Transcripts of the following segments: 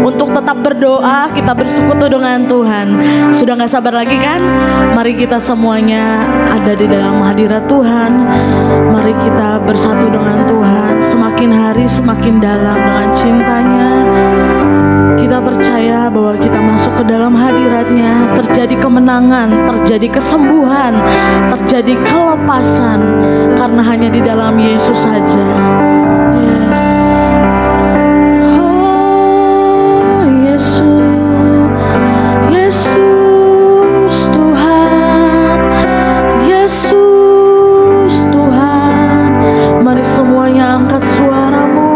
untuk tetap berdoa, kita bersekutu dengan Tuhan. Sudah gak sabar lagi kan? Mari kita semuanya ada di dalam hadirat Tuhan. Mari kita bersatu dengan Tuhan. Semakin hari semakin dalam dengan cintanya. Kita percaya bahwa kita masuk ke dalam hadiratnya, terjadi kemenangan, terjadi kesembuhan, terjadi kelepasan, karena hanya di dalam Yesus saja. Yes. Oh Yesus, Yesus Tuhan, Yesus Tuhan. Mari semuanya angkat suaramu.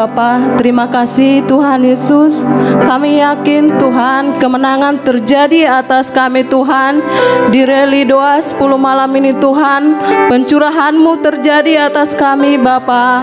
Bapa. Terima kasih Tuhan Yesus. Kami yakin Tuhan kemenangan terjadi atas kami Tuhan. Di reli doa 10 malam ini Tuhan, pencurahan-Mu terjadi atas kami Bapa.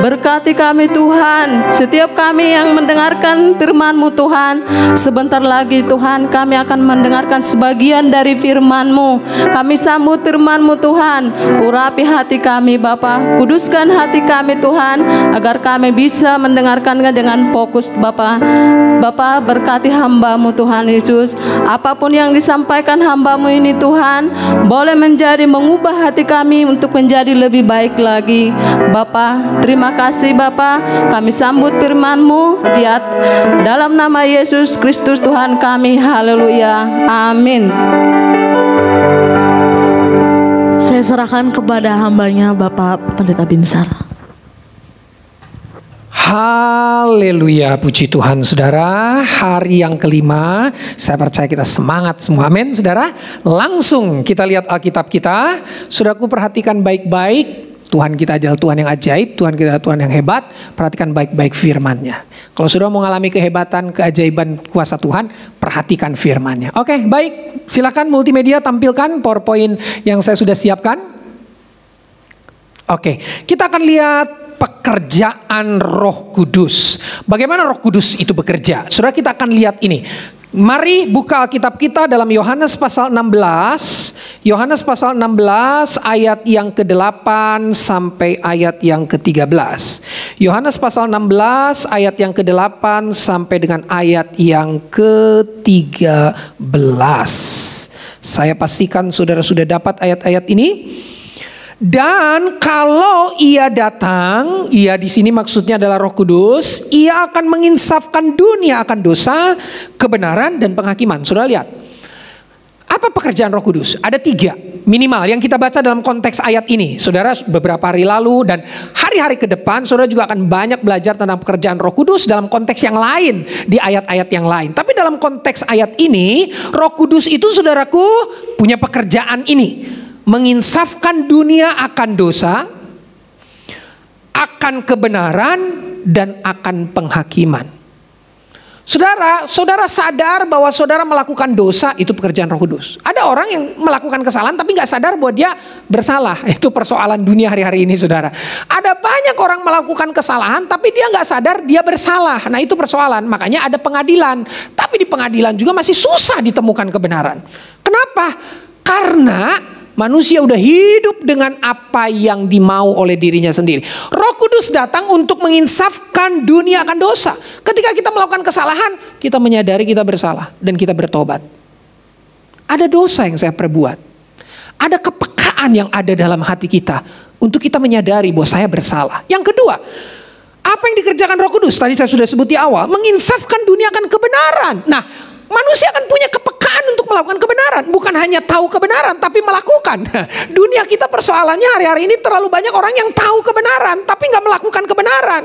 Berkati kami Tuhan. Setiap kami yang mendengarkan firman-Mu Tuhan, sebentar lagi Tuhan kami akan mendengarkan sebagian dari firman-Mu. Kami sambut firman-Mu Tuhan. Urapi hati kami Bapa. Kuduskan hati kami Tuhan, agar kami bisa mendengarkannya dengan fokus Bapa. Bapa, berkati hamba-Mu Tuhan Yesus. Apapun yang disampaikan hamba-Mu ini Tuhan, boleh menjadi mengubah hati kami untuk menjadi lebih baik lagi. Bapa, terima kasih Bapa. Kami sambut firman-Mu dalam nama Yesus Kristus Tuhan kami. Haleluya. Amin. Saya serahkan kepada hambanya Bapak Pendeta Binsar. Haleluya, puji Tuhan saudara. Hari yang kelima, saya percaya kita semangat semua, amin saudara. Langsung kita lihat Alkitab kita. Saudaraku, perhatikan baik-baik. Tuhan kita adalah Tuhan yang ajaib, Tuhan kita adalah Tuhan yang hebat. Perhatikan baik-baik firman-Nya. Kalau saudara mau mengalami kehebatan, keajaiban kuasa Tuhan, perhatikan firman-Nya. Oke, baik. Silakan multimedia tampilkan PowerPoint yang saya sudah siapkan. Oke, kita akan lihat pekerjaan Roh Kudus. Bagaimana Roh Kudus itu bekerja? Saudara, kita akan lihat ini. Mari buka Alkitab kita dalam Yohanes pasal 16. Yohanes pasal 16 ayat yang ke-8 sampai ayat yang ke-13. Yohanes pasal 16 ayat yang ke-8 sampai dengan ayat yang ke-13. Saya pastikan saudara sudah dapat ayat-ayat ini. Dan kalau ia datang, ia di sini maksudnya adalah Roh Kudus, ia akan menginsafkan dunia akan dosa, kebenaran dan penghakiman. Saudara lihat, apa pekerjaan Roh Kudus? Ada 3 minimal yang kita baca dalam konteks ayat ini. Saudara, beberapa hari lalu dan hari-hari ke depan, saudara juga akan banyak belajar tentang pekerjaan Roh Kudus dalam konteks yang lain, di ayat-ayat yang lain. Tapi dalam konteks ayat ini, Roh Kudus itu saudaraku punya pekerjaan ini. Menginsafkan dunia akan dosa, akan kebenaran, dan akan penghakiman. Saudara sadar bahwa saudara melakukan dosa, itu pekerjaan Roh Kudus. Ada orang yang melakukan kesalahan tapi gak sadar bahwa dia bersalah. Itu persoalan dunia hari-hari ini saudara. Ada banyak orang melakukan kesalahan tapi dia gak sadar dia bersalah. Nah itu persoalan, makanya ada pengadilan. Tapi di pengadilan juga masih susah ditemukan kebenaran. Kenapa? Karena manusia udah hidup dengan apa yang dimau oleh dirinya sendiri. Roh Kudus datang untuk menginsafkan dunia akan dosa. Ketika kita melakukan kesalahan, kita menyadari kita bersalah dan kita bertobat. Ada dosa yang saya perbuat. Ada kepekaan yang ada dalam hati kita untuk kita menyadari bahwa saya bersalah. Yang kedua, apa yang dikerjakan Roh Kudus? Tadi saya sudah sebut di awal, menginsafkan dunia akan kebenaran. Nah, manusia akan punya kepekaan untuk melakukan kebenaran. Bukan hanya tahu kebenaran, tapi melakukan. Dunia kita persoalannya hari-hari ini terlalu banyak orang yang tahu kebenaran, tapi gak melakukan kebenaran.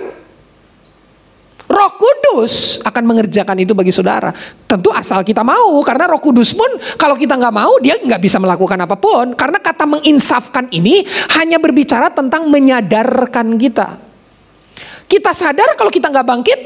Roh Kudus akan mengerjakan itu bagi saudara. Tentu asal kita mau, karena Roh Kudus pun kalau kita gak mau, dia gak bisa melakukan apapun. Karena kata menginsafkan ini hanya berbicara tentang menyadarkan kita. Kita sadar kalau kita gak bangkit.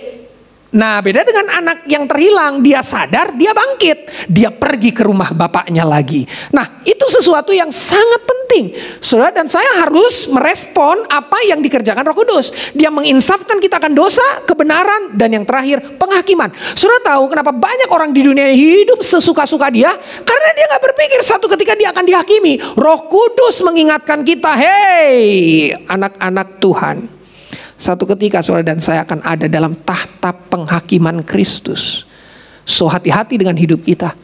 Nah, beda dengan anak yang terhilang, dia sadar, dia bangkit, dia pergi ke rumah bapaknya lagi. Nah, itu sesuatu yang sangat penting. Saudara dan saya harus merespon apa yang dikerjakan Roh Kudus. Dia menginsafkan kita akan dosa, kebenaran, dan yang terakhir penghakiman. Saudara tahu kenapa banyak orang di dunia hidup sesuka-suka dia? Karena dia gak berpikir satu ketika dia akan dihakimi. Roh Kudus mengingatkan kita, hei anak-anak Tuhan, satu ketika saudara dan saya akan ada dalam tahta penghakiman Kristus. So hati-hati dengan hidup kita.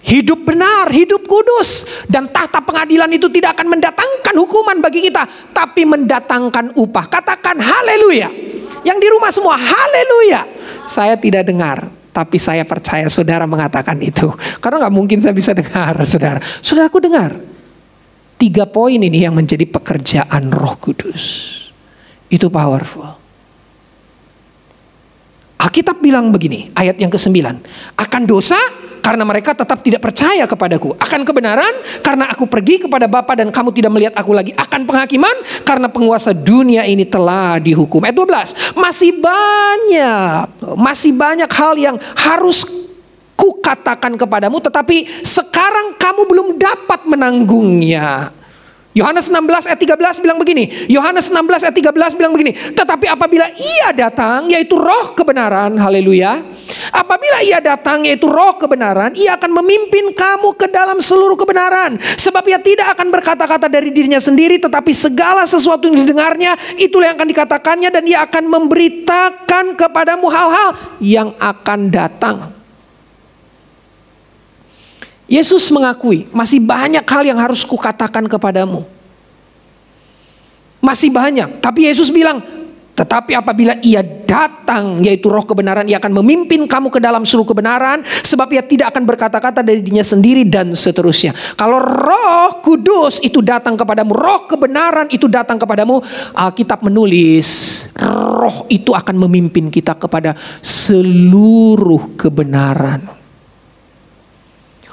Hidup benar, hidup kudus. Dan tahta pengadilan itu tidak akan mendatangkan hukuman bagi kita, tapi mendatangkan upah. Katakan haleluya. Yang di rumah semua haleluya. Saya tidak dengar, tapi saya percaya saudara mengatakan itu. Karena gak mungkin saya bisa dengar saudara. Saudaraku dengar. 3 poin ini yang menjadi pekerjaan Roh Kudus. Itu powerful. Alkitab bilang begini, ayat yang ke-9. Akan dosa karena mereka tetap tidak percaya kepadaku. Akan kebenaran karena aku pergi kepada Bapa dan kamu tidak melihat aku lagi. Akan penghakiman karena penguasa dunia ini telah dihukum. Ayat 12. Masih banyak hal yang harus kukatakan kepadamu, tetapi sekarang kamu belum dapat menanggungnya. Yohanes 16 ayat 13 bilang begini. Yohanes 16 ayat 13 bilang begini. Tetapi apabila ia datang, yaitu roh kebenaran. Haleluya. Apabila ia datang, yaitu roh kebenaran, ia akan memimpin kamu ke dalam seluruh kebenaran. Sebab ia tidak akan berkata-kata dari dirinya sendiri, tetapi segala sesuatu yang didengarnya, itulah yang akan dikatakannya. Dan ia akan memberitakan kepadamu hal-hal yang akan datang. Yesus mengakui, masih banyak hal yang harus kukatakan kepadamu. Masih banyak. Tapi Yesus bilang, tetapi apabila ia datang, yaitu roh kebenaran, ia akan memimpin kamu ke dalam seluruh kebenaran. Sebab ia tidak akan berkata-kata dari dirinya sendiri dan seterusnya. Kalau roh kudus itu datang kepadamu, roh kebenaran itu datang kepadamu, Alkitab menulis, roh itu akan memimpin kita kepada seluruh kebenaran.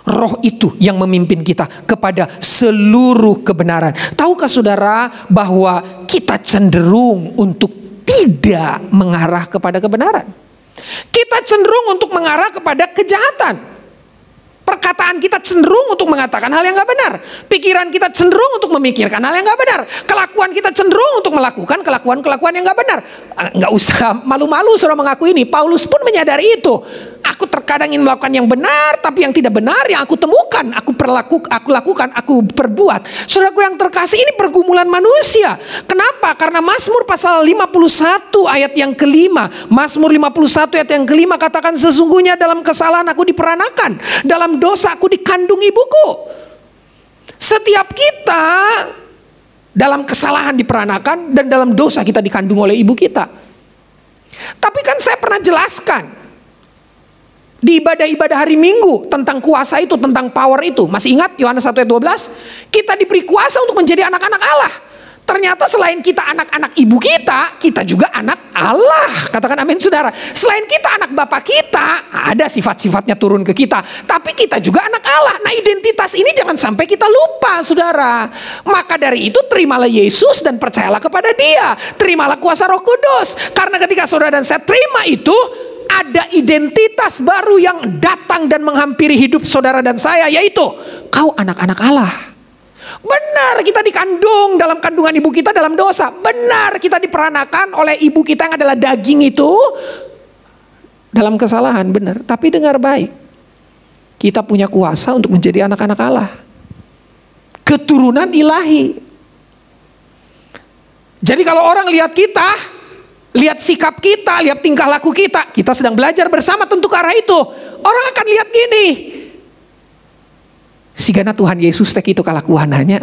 Roh itu yang memimpin kita kepada seluruh kebenaran. Tahukah saudara bahwa kita cenderung untuk tidak mengarah kepada kebenaran? Kita cenderung untuk mengarah kepada kejahatan. Perkataan kita cenderung untuk mengatakan hal yang gak benar. Pikiran kita cenderung untuk memikirkan hal yang gak benar. Kelakuan kita cenderung untuk melakukan kelakuan-kelakuan yang gak benar. Gak usah malu-malu saudara mengaku ini. Paulus pun menyadari itu. Aku terkadang ingin melakukan yang benar, tapi yang tidak benar yang aku temukan, aku lakukan, aku perbuat. Saudaraku yang terkasih, ini pergumulan manusia. Kenapa? Karena Mazmur pasal 51 ayat yang kelima. Mazmur 51 ayat yang kelima katakan, sesungguhnya dalam kesalahan aku diperanakan, dalam dosa aku dikandung ibuku. Setiap kita dalam kesalahan diperanakan dan dalam dosa kita dikandung oleh ibu kita. Tapi kan saya pernah jelaskan di ibadah-ibadah hari Minggu tentang kuasa itu, tentang power itu. Masih ingat Yohanes 1 ayat 12? Kita diberi kuasa untuk menjadi anak-anak Allah. Ternyata selain kita anak-anak ibu kita, kita juga anak Allah. Katakan amin saudara. Selain kita anak bapak kita, ada sifat-sifatnya turun ke kita. Tapi kita juga anak Allah. Nah, identitas ini jangan sampai kita lupa saudara. Maka dari itu terimalah Yesus dan percayalah kepada Dia. Terimalah kuasa Roh Kudus. Karena ketika saudara dan saya terima itu, ada identitas baru yang datang dan menghampiri hidup saudara dan saya, yaitu kau anak-anak Allah. Benar, kita dikandung dalam kandungan ibu kita dalam dosa. Benar, kita diperanakan oleh ibu kita yang adalah daging itu dalam kesalahan. Benar, tapi dengar baik, kita punya kuasa untuk menjadi anak-anak Allah, keturunan ilahi. Jadi kalau orang lihat kita, lihat sikap kita, lihat tingkah laku kita, kita sedang belajar bersama tentu ke arah itu. Orang akan lihat gini, sigana Tuhan Yesus tek itu kalakuananya.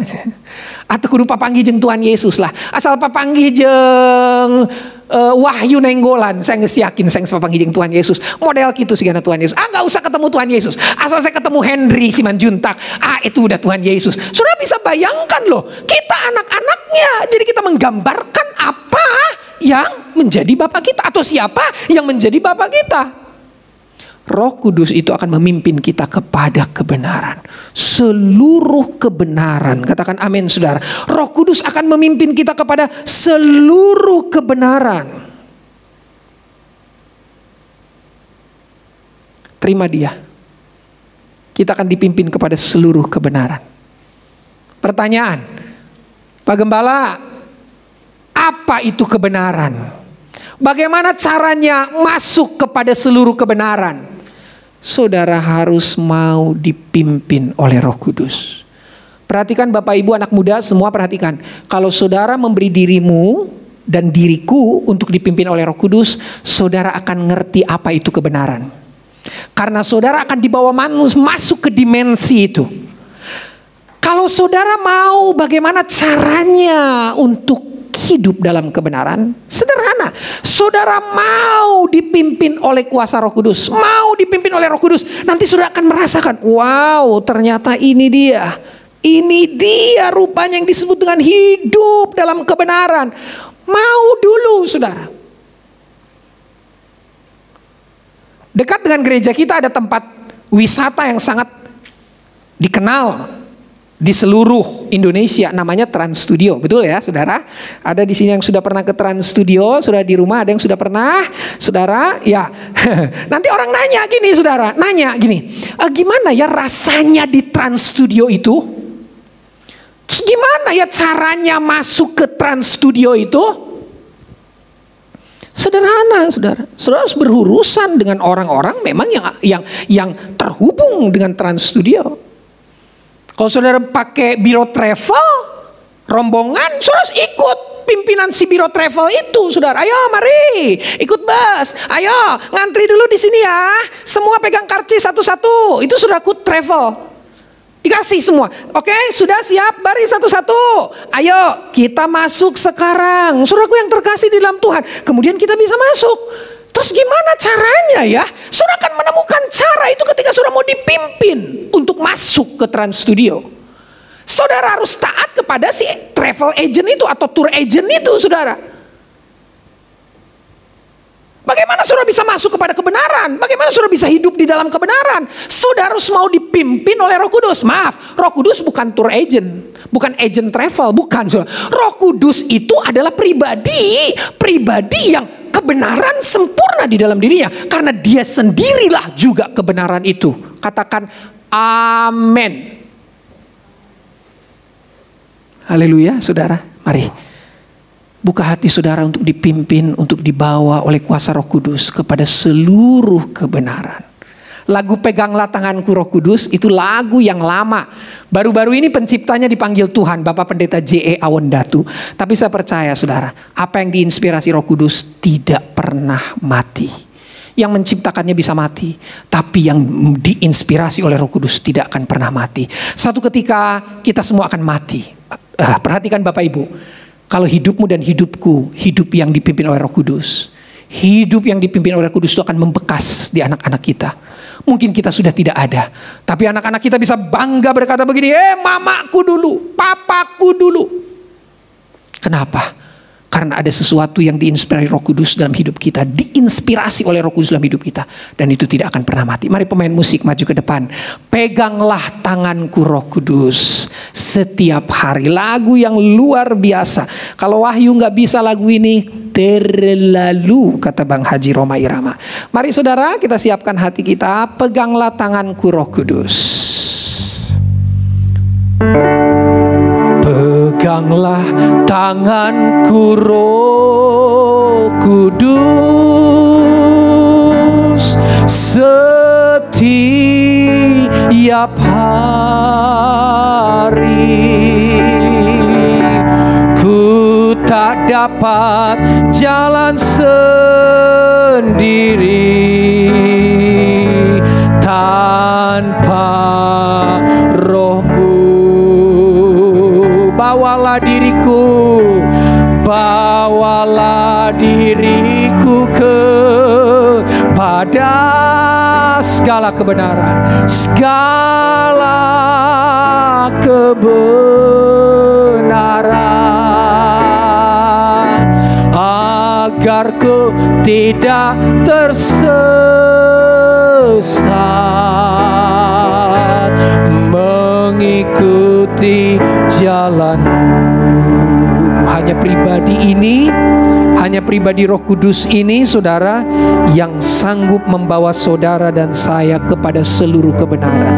Atau kudu papanggih jeung Tuhan Yesus lah. Asal papanggih jeung Wahyu nenggolan, saya nggak yakin saya papanggih jeung Tuhan Yesus. Model gitu sigana Tuhan Yesus. Nggak usah ketemu Tuhan Yesus. Asal saya ketemu Henry Simanjuntak, itu udah Tuhan Yesus. Saudara bisa bayangkan loh, kita anak-anaknya. Jadi kita menggambarkan apa yang menjadi Bapa kita, atau siapa yang menjadi Bapa kita. Roh Kudus itu akan memimpin kita kepada kebenaran, seluruh kebenaran. Katakan amin saudara. Roh Kudus akan memimpin kita kepada seluruh kebenaran. Terima Dia, kita akan dipimpin kepada seluruh kebenaran. Pertanyaan, Pak Gembala, apa itu kebenaran? Bagaimana caranya masuk kepada seluruh kebenaran? Saudara harus mau dipimpin oleh Roh Kudus. Perhatikan Bapak Ibu anak muda semua, perhatikan. Kalau saudara memberi dirimu dan diriku untuk dipimpin oleh Roh Kudus, saudara akan ngerti apa itu kebenaran. Karena saudara akan dibawa masuk ke dimensi itu. Kalau saudara mau bagaimana caranya untuk hidup dalam kebenaran, sederhana. Saudara mau dipimpin oleh kuasa Roh Kudus, mau dipimpin oleh Roh Kudus, nanti saudara akan merasakan, wow, ternyata ini dia rupanya yang disebut dengan hidup dalam kebenaran. Mau dulu saudara. Dekat dengan gereja kita ada tempat wisata yang sangat dikenal di seluruh Indonesia, namanya Trans Studio. Betul ya saudara? Ada di sini yang sudah pernah ke Trans Studio, sudah di rumah ada yang sudah pernah, saudara? Ya, nanti orang nanya gini saudara, gimana ya rasanya di Trans Studio itu? Terus gimana ya caranya masuk ke Trans Studio itu? Sederhana saudara, saudara harus berurusan dengan orang-orang memang yang terhubung dengan Trans Studio. Kalau saudara pakai biro travel, rombongan, saudara harus ikut pimpinan si biro travel itu, saudara. Ayo mari ikut bus, ayo ngantri dulu di sini ya. Semua pegang karcis satu-satu, itu saudaraku travel. Dikasih semua, oke sudah siap baris satu-satu. Ayo kita masuk sekarang, saudaraku yang terkasih di dalam Tuhan. Kemudian kita bisa masuk. Terus gimana caranya ya? Saudara akan menemukan cara itu ketika saudara mau dipimpin untuk masuk ke Trans Studio. Saudara harus taat kepada si travel agent itu atau tour agent itu, saudara. Bagaimana saudara bisa masuk kepada kebenaran? Bagaimana saudara bisa hidup di dalam kebenaran? Saudara harus mau dipimpin oleh Roh Kudus. Maaf, Roh Kudus bukan tour agent, bukan agent travel, bukan saudara. Roh Kudus itu adalah pribadi yang kebenaran sempurna di dalam dirinya, karena dia sendirilah juga kebenaran itu. Katakan amin. Haleluya saudara. Mari buka hati saudara untuk dipimpin, untuk dibawa oleh kuasa Roh Kudus kepada seluruh kebenaran. Lagu Peganglah Tanganku Roh Kudus itu lagu yang lama. Baru-baru ini penciptanya dipanggil Tuhan, Bapak Pendeta J.E. Awondatu. Tapi saya percaya saudara, apa yang diinspirasi Roh Kudus tidak pernah mati. Yang menciptakannya bisa mati, tapi yang diinspirasi oleh Roh Kudus tidak akan pernah mati. Satu ketika kita semua akan mati. Perhatikan Bapak Ibu, kalau hidupmu dan hidupku hidup yang dipimpin oleh Roh Kudus, hidup yang dipimpin oleh Roh Kudus itu akan membekas di anak-anak kita. Mungkin kita sudah tidak ada, tapi anak-anak kita bisa bangga berkata begini, mamaku dulu, papaku dulu. Kenapa? Karena ada sesuatu yang diinspirasi Roh Kudus dalam hidup kita, diinspirasi oleh Roh Kudus dalam hidup kita, dan itu tidak akan pernah mati. Mari pemain musik maju ke depan. Peganglah tanganku Roh Kudus setiap hari. Lagu yang luar biasa. Kalau Wahyu nggak bisa lagu ini, terlalu, kata Bang Haji Roma Irama. Mari saudara kita siapkan hati kita. Peganglah tanganku Roh Kudus. Peganglah tanganku Roh Kudus setiap hari. Ku tak dapat jalan sendiri tanpa Roh-Mu. Bawalah diriku kepada segala kebenaran, segala kebenaran, agar ku tidak tersesat mengikuti jalan-Mu. Hanya pribadi ini, hanya pribadi Roh Kudus ini saudara, yang sanggup membawa saudara dan saya kepada seluruh kebenaran.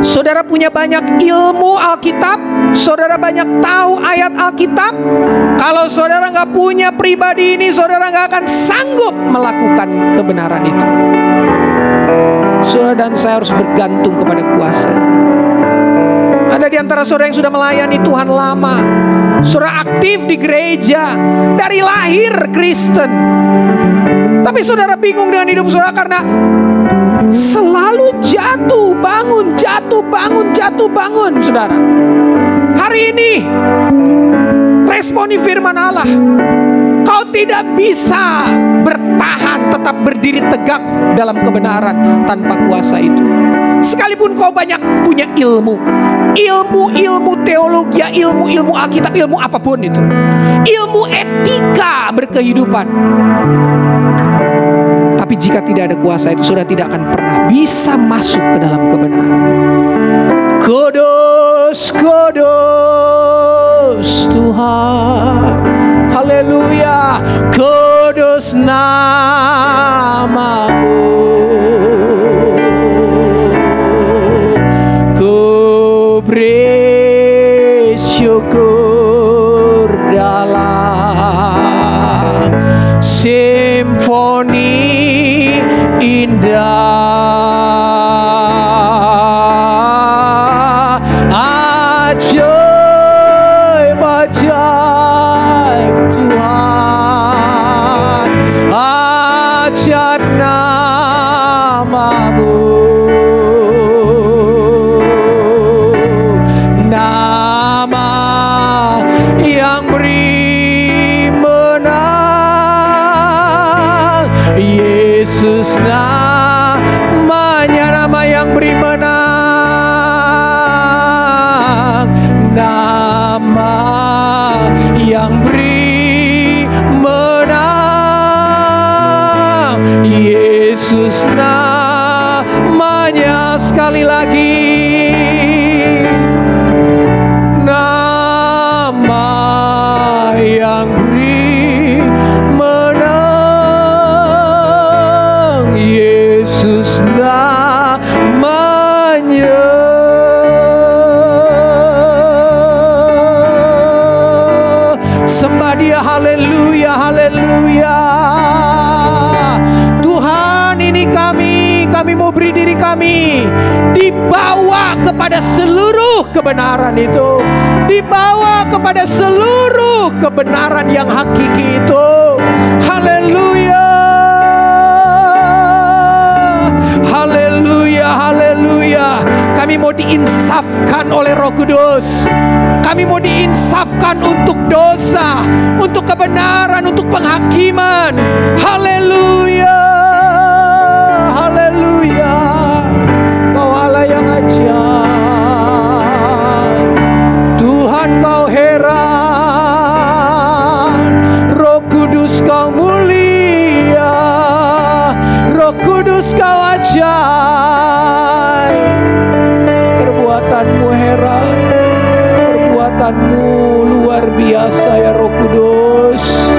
Saudara punya banyak ilmu Alkitab, saudara banyak tahu ayat Alkitab. Kalau saudara gak punya pribadi ini, saudara gak akan sanggup melakukan kebenaran itu. Saudara dan saya harus bergantung kepada kuasa ini. Ada di antara saudara yang sudah melayani Tuhan lama, saudara aktif di gereja, dari lahir Kristen, tapi saudara bingung dengan hidup saudara karena selalu jatuh bangun, saudara. Hari ini responi firman Allah, kau tidak bisa bertahan, tetap berdiri tegak dalam kebenaran tanpa kuasa itu. Sekalipun kau banyak punya ilmu teologi, ilmu Alkitab, ilmu apapun itu, ilmu etika berkehidupan, Tapi jika tidak ada kuasa itu, saudara tidak akan pernah bisa masuk ke dalam kebenaran. Kudus, kudus Tuhan. Haleluya. Kudus namamu. Ku beri syukur dalam simfoni indah. Ajaib, ajaib Tuhan, ajaib namamu. Nama yang beri menang, Yesus namanya, nama yang beri menang. Nama yang beri menang, Yesus namanya. Sekali lagi, nama yang beri menang, Yesus namanya. Sembah Dia, haleluya, haleluya. Tuhan, ini kami mau beri diri kami dibawa kepada seluruh kebenaran itu, dibawa kepada seluruh kebenaran yang hakiki itu. Haleluya, haleluya, haleluya. Kami mau diinsafkan oleh Roh Kudus. Kami mau diinsafkan untuk dosa, untuk kebenaran, untuk penghakiman. Haleluya, haleluya. Kau Allah yang ajaib, Tuhan kau heran, Roh Kudus kau mulia, Roh Kudus kau ajaib. Perbuatanmu heran, perbuatanmu luar biasa ya Roh Kudus.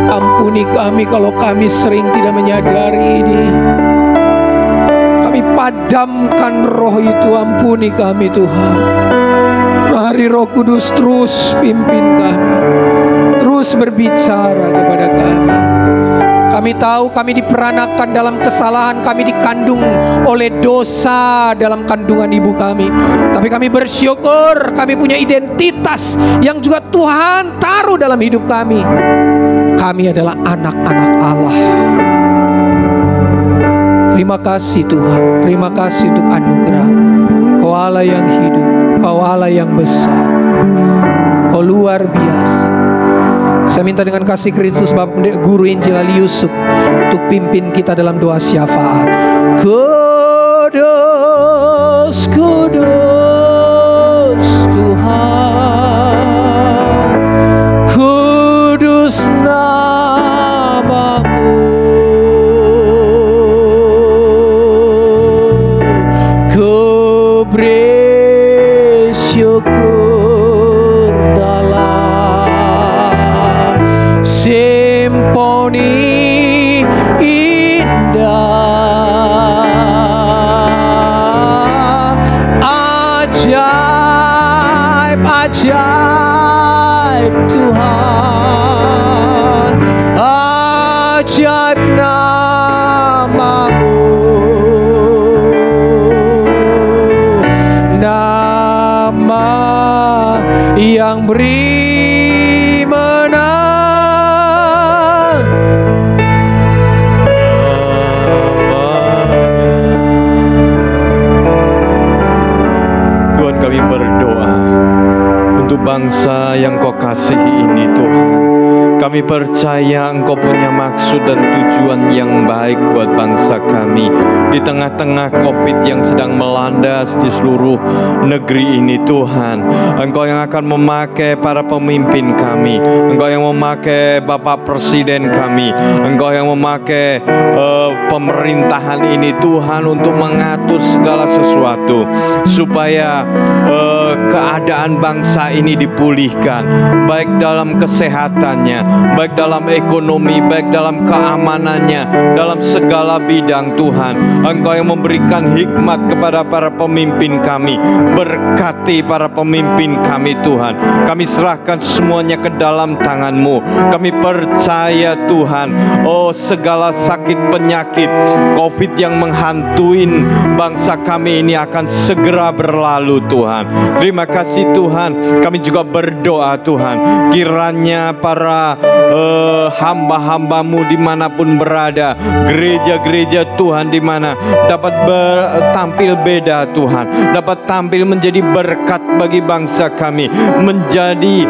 Ampuni kami kalau kami sering tidak menyadari ini. Kami padamkan roh itu, ampuni kami Tuhan. Mari Roh Kudus terus pimpin kami, terus berbicara kepada kami. Kami tahu kami diperanakan dalam kesalahan, kami dikandung oleh dosa dalam kandungan ibu kami. Tapi kami bersyukur kami punya identitas yang juga Tuhan taruh dalam hidup kami. Kami adalah anak-anak Allah. Terima kasih Tuhan, terima kasih untuk anugerah. Kau Allah yang hidup, Kau Allah yang besar, Kau luar biasa. Saya minta dengan kasih Kristus Bapak Guru Injil Ali Yusuf untuk pimpin kita dalam doa syafaat. Kudus, kudus Tuhan, kudus namamu. Ku beri syukur dalam simfoni indah. Ajaib, ajaib Tuhan, ajaib namamu. Nama yang beri menang. Tuhan, kami berdoa untuk bangsa yang Kau kasihi ini Tuhan. Kami percaya Engkau punya maksud dan tujuan yang baik buat bangsa kami. Di tengah-tengah COVID yang sedang melanda di seluruh negeri ini Tuhan, Engkau yang akan memakai para pemimpin kami, Engkau yang memakai Bapak Presiden kami, Engkau yang memakai pemerintahan ini Tuhan untuk mengatur segala sesuatu supaya keadaan bangsa ini dipulihkan, baik dalam kesehatannya, baik dalam ekonomi, baik dalam keamanannya, dalam segala bidang Tuhan. Engkau yang memberikan hikmat kepada para pemimpin kami. Berkati para pemimpin kami Tuhan. Kami serahkan semuanya ke dalam tangan-Mu. Kami percaya Tuhan, oh segala sakit penyakit COVID yang menghantuin bangsa kami ini akan segera berlalu Tuhan. Terima kasih Tuhan. Kami juga berdoa Tuhan, kiranya para hamba-hamba-Mu dimanapun berada, gereja-gereja Tuhan di mana dapat tampil beda Tuhan, dapat tampil menjadi berkat bagi bangsa kami, menjadi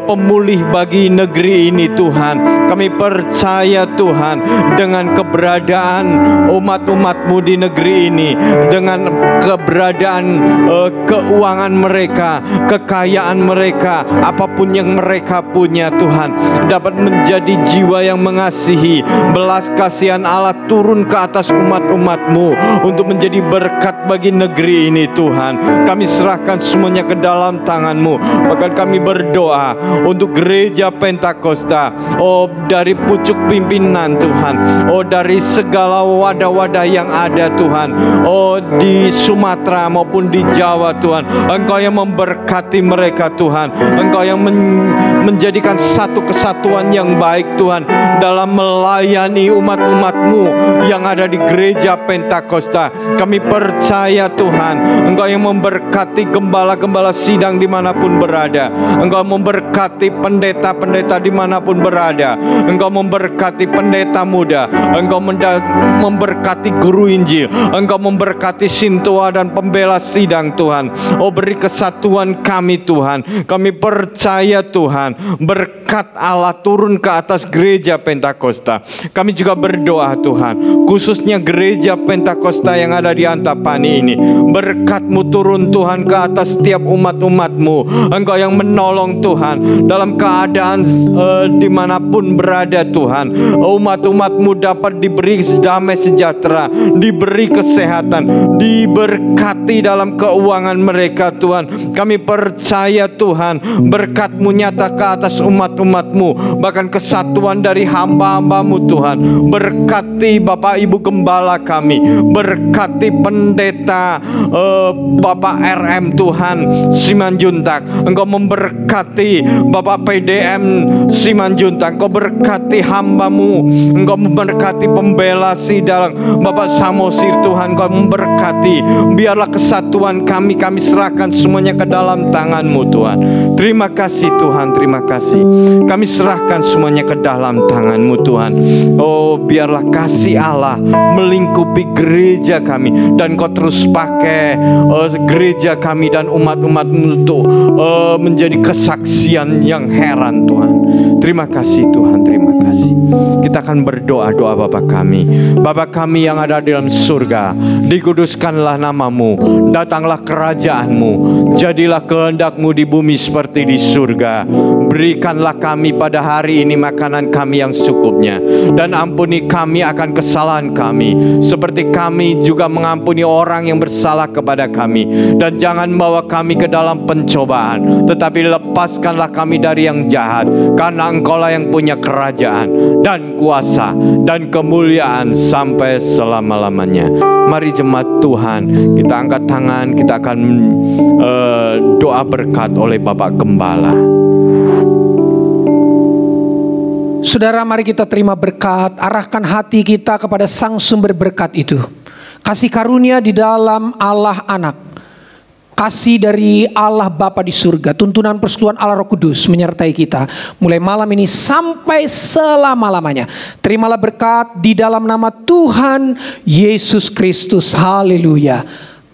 pemulih bagi negeri ini Tuhan. Kami percaya Tuhan, dengan keberadaan umat-umat-Mu di negeri ini, dengan keberadaan keuangan mereka, kekayaan mereka, apapun yang mereka punya Tuhan, dapat menjadi jiwa yang mengasihi. Belas kasihan Allah turun ke atas umat-umat-Mu untuk menjadi berkat bagi negeri ini Tuhan. Kami serahkan semuanya ke dalam tangan-Mu. Bahkan kami berdoa untuk gereja Pentakosta, oh dari pucuk pimpinan Tuhan, oh dari segala wadah-wadah yang ada Tuhan, oh di Sumatera maupun di Jawa Tuhan. Engkau yang memberkati mereka Tuhan, Engkau yang menjadikan satu kesatuan yang baik Tuhan dalam melayani umat-umat-Mu yang ada di gereja Pentakosta. Kami percaya Tuhan, Engkau yang memberkati gembala-gembala sidang dimanapun berada, Engkau memberkati pendeta-pendeta dimanapun berada, Engkau memberkati pendeta muda, Engkau memberkati guru Injil, Engkau memberkati sintua dan pembela sidang Tuhan. Oh beri kesatuan kami Tuhan. Kami percaya Tuhan, berkat Allah turun ke atas gereja Pentakosta. Kami juga berdoa Tuhan, khususnya gereja Pentakosta yang ada di Antapani ini, berkat-Mu turun Tuhan ke atas setiap umat-umat-Mu. Engkau yang menolong Tuhan dalam keadaan dimanapun berada Tuhan. Umat-umat-Mu dapat diberi damai sejahtera, diberi kesehatan, diberkati dalam keuangan mereka Tuhan. Kami percaya Tuhan, berkat-Mu nyata ke atas umat-umat-Mu, bahkan kesatuan dari hamba-hamba-Mu Tuhan. Berkati Bapak Ibu Gembala kami, berkati pendeta Bapak RM Tuhan Simanjuntak. Engkau memberkati Bapak PDM Simanjuntak. Engkau berkati hamba-Mu, Engkau memberkati pembela sidang Bapak Samosir Tuhan. Engkau memberkati, biarlah kesatuan kami serahkan semuanya ke dalam tangan-Mu Tuhan. Terima kasih Tuhan, terima kasih. Kami serahkan semuanya ke dalam tangan-Mu Tuhan. Oh biarlah kasih Allah melingkupi gereja kami, dan Kau terus pakai gereja kami dan umat-umat-Mu untuk menjadi kesaksian yang heran Tuhan. Terima kasih Tuhan, terima kasih. Kita akan berdoa doa Bapa kami. Bapa kami yang ada di dalam surga, dikuduskanlah nama-Mu, datanglah kerajaan-Mu, jadilah kehendak-Mu di bumi seperti di surga. Berikanlah kami pada hari ini makanan kami yang secukupnya, dan ampuni kami akan kesalahan kami, seperti kami juga mengampuni orang yang bersalah kepada kami. Dan jangan bawa kami ke dalam pencobaan, tetapi lepaskanlah kami dari yang jahat, karena Engkau-lah yang punya kerajaan dan kuasa dan kemuliaan sampai selama-lamanya. Mari jemaat Tuhan, kita angkat tangan, kita akan doa berkat oleh Bapak Gembala. Saudara, mari kita terima berkat, arahkan hati kita kepada Sang Sumber berkat itu. Kasih karunia di dalam Allah Anak, kasih dari Allah Bapa di surga, tuntunan persekutuan Allah Roh Kudus menyertai kita mulai malam ini sampai selama-lamanya. Terimalah berkat di dalam nama Tuhan Yesus Kristus. Haleluya.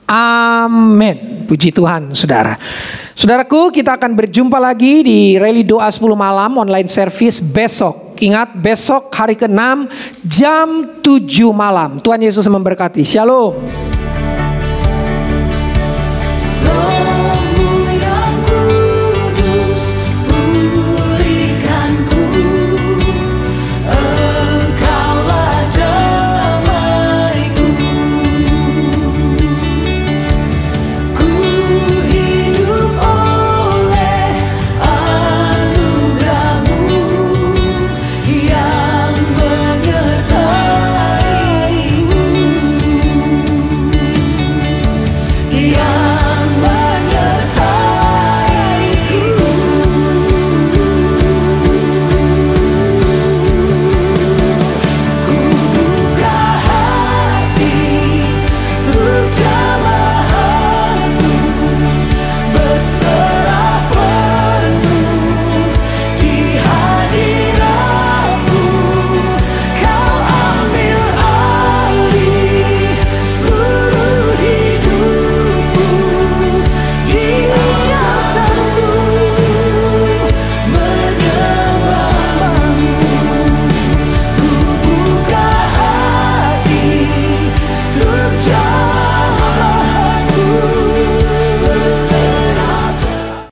Amin. Puji Tuhan, saudara. Saudaraku, kita akan berjumpa lagi di Rally Doa 10 malam online service besok. Ingat, besok hari ke-6 jam 7 malam. Tuhan Yesus memberkati. Shalom.